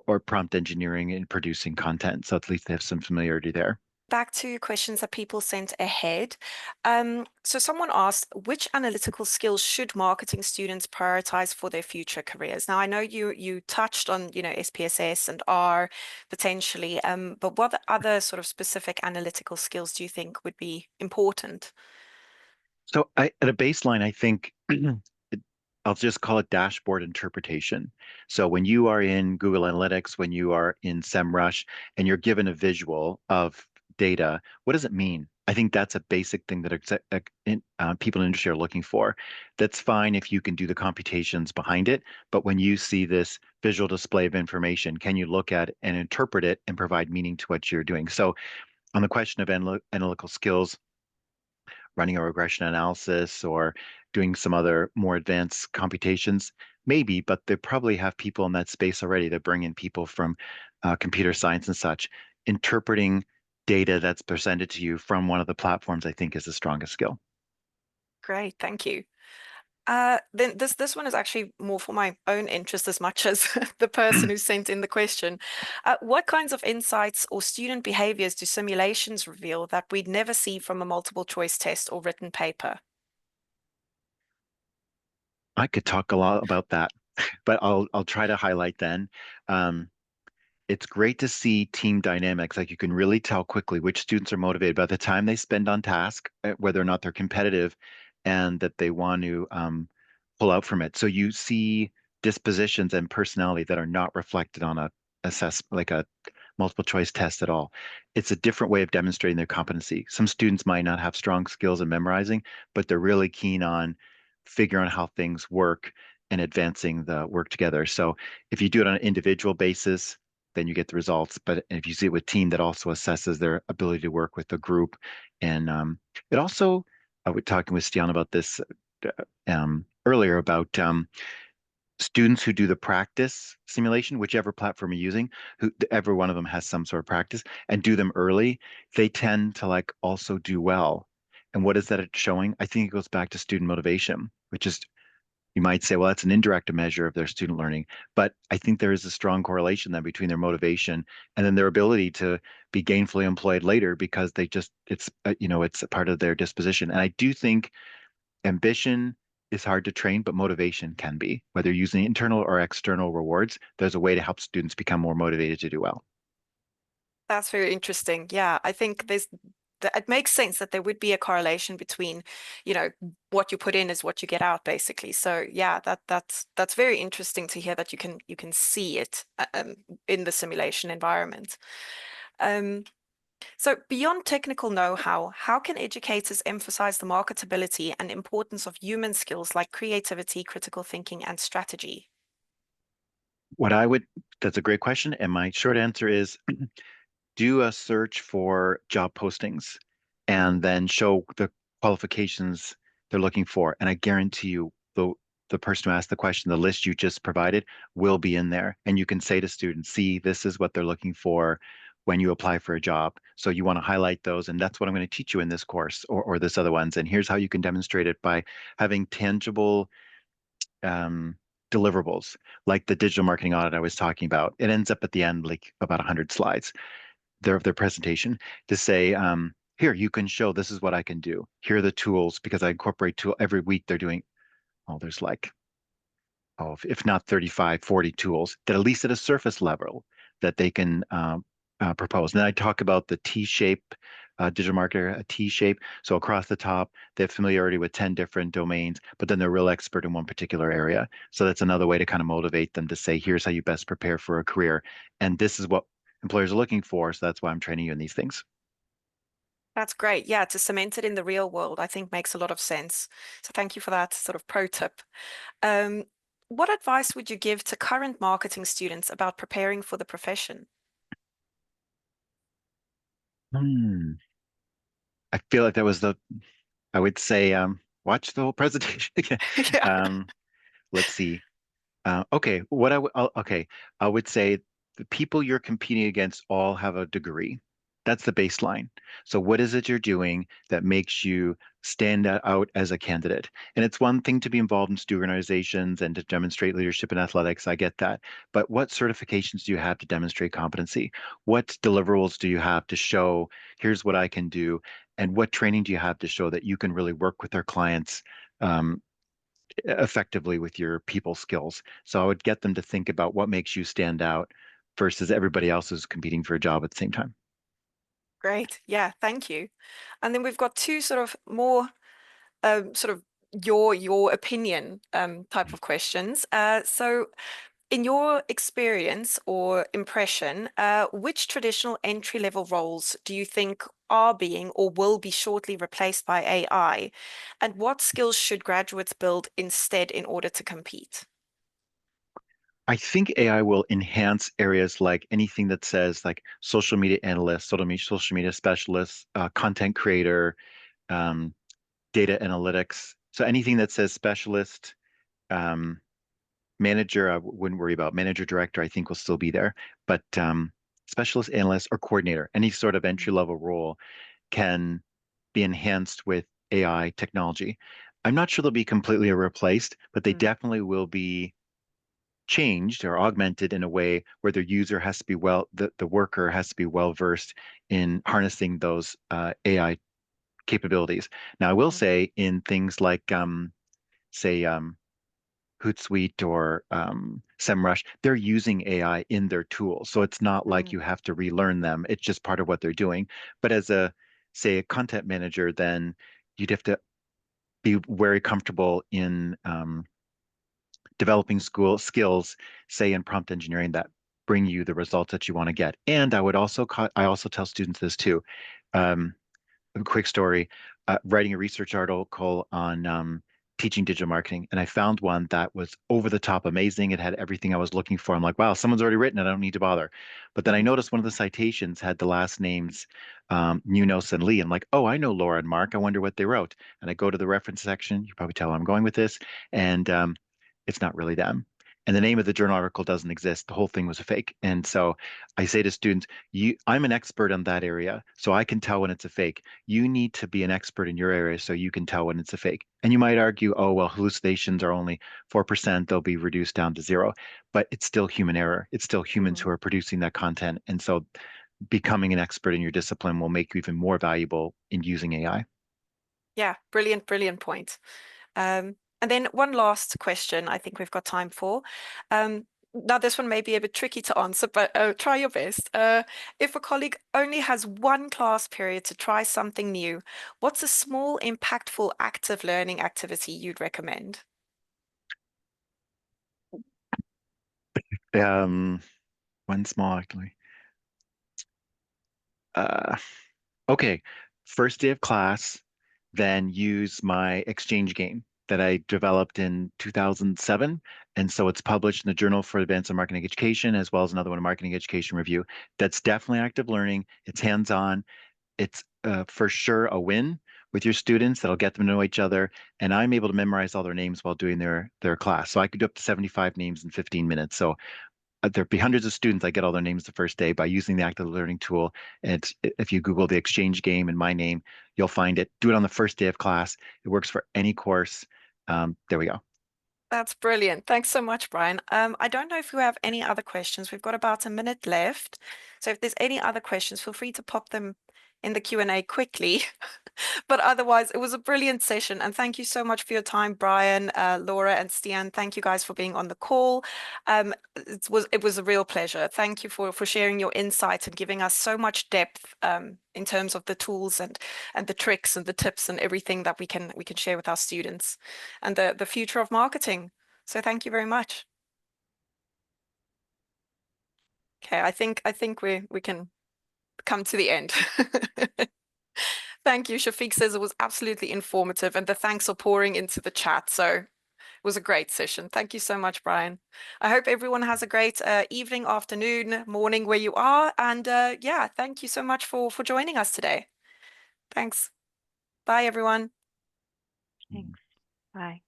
or prompt engineering in producing content. So at least they have some familiarity there.
Back to questions that people sent ahead. So someone asked, which analytical skills should marketing students prioritize for their future careers? Now, I know you touched on, SPSS and R potentially, but what other sort of specific analytical skills do you think would be important?
So at a baseline, I think I'll just call it dashboard interpretation. So when you are in Google Analytics, when you are in SEMrush, and you're given a visual of data, what does it mean? I think that's a basic thing that people in the industry are looking for. That's fine if you can do the computations behind it, but when you see this visual display of information, can you look at it and interpret it and provide meaning to what you're doing? So on the question of analytical skills, running a regression analysis or doing some other more advanced computations? Maybe, but they probably have people in that space already. They bring in people from computer science and such. Interpreting data that's presented to you from one of the platforms, I think, is the strongest skill.
Great, thank you. Then this one is actually more for my own interest as much as the person who sent in the question. What kinds of insights or student behaviors do simulations reveal that we'd never see from a multiple choice test or written paper?
I could talk a lot about that, but I'll try to highlight then. Um, it's great to see team dynamics. Like you can really tell quickly which students are motivated by the time they spend on task, whether or not they're competitive and that they want to pull out from it. So you see dispositions and personality that are not reflected on a assess like a multiple choice test at all. It's a different way of demonstrating their competency. Some students might not have strong skills in memorizing, but they're really keen on figuring out how things work and advancing the work together. So if you do it on an individual basis, then you get the results. But if you see it with team, that also assesses their ability to work with the group. And it also, I was talking with Stian about this earlier about students who do the practice simulation, whichever platform you're using, who every one of them has some sort of practice and do them early, they tend to like also do well. And what is that showing? I think it goes back to student motivation, which is you might say, well, that's an indirect measure of their student learning, but I think there is a strong correlation then between their motivation and then their ability to be gainfully employed later because it's it's a part of their disposition. And I do think ambition is hard to train, but motivation can be. Whether using internal or external rewards, there's a way to help students become more motivated to do well.
That's very interesting. Yeah, I think it makes sense that there would be a correlation between, what you put in is what you get out, basically. So yeah, that's very interesting to hear that you can see it in the simulation environment. Um, so beyond technical know-how, how can educators emphasize the marketability and importance of human skills like creativity, critical thinking, and strategy?
That's a great question. And my short answer is do a search for job postings and then show the qualifications they're looking for. And I guarantee you the person who asked the question, the list you just provided will be in there. And you can say to students, see, this is what they're looking for when you apply for a job. So you want to highlight those. And that's what I'm going to teach you in this course or this other ones. And here's how you can demonstrate it by having tangible um, deliverables, like the digital marketing audit I was talking about. It ends up at the end, like about 100 slides their presentation to say, here, you can show this is what I can do. Here are the tools because I incorporate tool every week they're doing, oh, there's like, oh, if not 35, 40 tools that at least at a surface level that they can propose. And then I talk about the T-shape digital marketer, a T-shape. So across the top, they have familiarity with 10 different domains, but then they're a real expert in one particular area. So that's another way to kind of motivate them to say, here's how you best prepare for a career. And this is what employers are looking for. So that's why I'm training you in these things.
That's great. Yeah, to cement it in the real world, I think makes a lot of sense. So thank you for that sort of pro tip. Um, what advice would you give to current marketing students about preparing for the profession?
Hmm. I feel like that was I would say, watch the whole presentation again.
Yeah.
Um, let's see. Okay, okay, I would say the people you're competing against all have a degree. That's the baseline. So what is it you're doing that makes you stand out as a candidate? And it's one thing to be involved in student organizations and to demonstrate leadership in athletics. I get that. But what certifications do you have to demonstrate competency? What deliverables do you have to show, here's what I can do? And what training do you have to show that you can really work with our clients um, effectively with your people skills? So I would get them to think about what makes you stand out versus everybody else who's competing for a job at the same time.
Great. Yeah, thank you. And then we've got two sort of more sort of your opinion type of questions. So in your experience or impression, which traditional entry-level roles do you think are being or will be shortly replaced by AI? And what skills should graduates build instead in order to compete?
I think AI will enhance areas like anything that says like social media analyst, social media specialist, content creator, um, data analytics. So anything that says specialist, um, manager, I wouldn't worry about. Manager, director, I think will still be there. But specialist, analyst, or coordinator, any sort of entry level role can be enhanced with AI technology. I'm not sure they'll be completely replaced, but they
Mm,
definitely will be changed or augmented in a way where the user has to be the worker has to be well versed in harnessing those AI capabilities. Now, I will
mhm,
say in things like, say, Hootsuite or SEMrush, they're using AI in their tools. So it's not like
mm,
you have to relearn them. It's just part of what they're doing. But as say, a content manager, then you'd have to be very comfortable in developing school skills, say in prompt engineering, that bring you the results that you want to get. And I also tell students this too. Um, a quick story, writing a research article on teaching digital marketing, and I found one that was over the top amazing. It had everything I was looking for. I'm like, wow, someone's already written it. I don't need to bother. But then I
mhm,
noticed one of the citations had the last names Munoz and Lee. I'm like, oh, I know Laura and Mark. I wonder what they wrote. And I go to the reference section. You probably tell where I'm going with this, and it's not really them. And the name of the journal article doesn't exist. The whole thing was a fake. And so I say to students, I'm an expert on that area, so I can tell when it's a fake. You need to be an expert in your area so you can tell when it's a fake. And you might argue, oh, well, hallucinations are only 4%, they'll be reduced down to zero. But it's still human error. It's still humans
mhm.
who are producing that content. And so becoming an expert in your discipline will make you even more valuable in using AI.
Yeah, brilliant, brilliant point. And then one last question I think we've got time for. Now, this one may be a bit tricky to answer, but try your best. If a colleague only has one class period to try something new, what's a small, impactful, active learning activity you'd recommend?
One small, actually. Okay, first day of class, then use my exchange game that I developed in 2007. And so it's published in the Journal for Advanced and Marketing Education, as well as another one, Marketing Education Review. That's definitely active learning. It's hands-on. It's for sure a win with your students that'll get them to know each other. And I'm able to memorize all their names while doing their class. So I could do up to 75 names in 15 minutes. So there'd be hundreds of students. I get all their names the first day by using the active learning tool. And if you Google the exchange game and my name, you'll find it. Do it on the first day of class. It works for any course. There we go.
That's brilliant. Thanks so much, Brian. I don't know if you have any other questions. We've got about a minute left. So if there's any other questions, feel free to pop them in the Q&A quickly. But otherwise, it was a brilliant session. And thank you so much for your time, Brian, Laura, and Stian. Thank you guys for being on the call. It was a real pleasure. Thank you for sharing your insights and giving us so much depth in terms of the tools and the tricks and the tips and everything that we can share with our students and the future of marketing. So thank you very much. Okay, I think we can come to the end. Thank you. Shafiq says it was absolutely informative, and the thanks are pouring into the chat. So it was a great session. Thank you so much, Brian. I hope everyone has a great evening, afternoon, morning where you are. And yeah, thank you so much for joining us today. Thanks. Bye, everyone.
Thanks. Bye.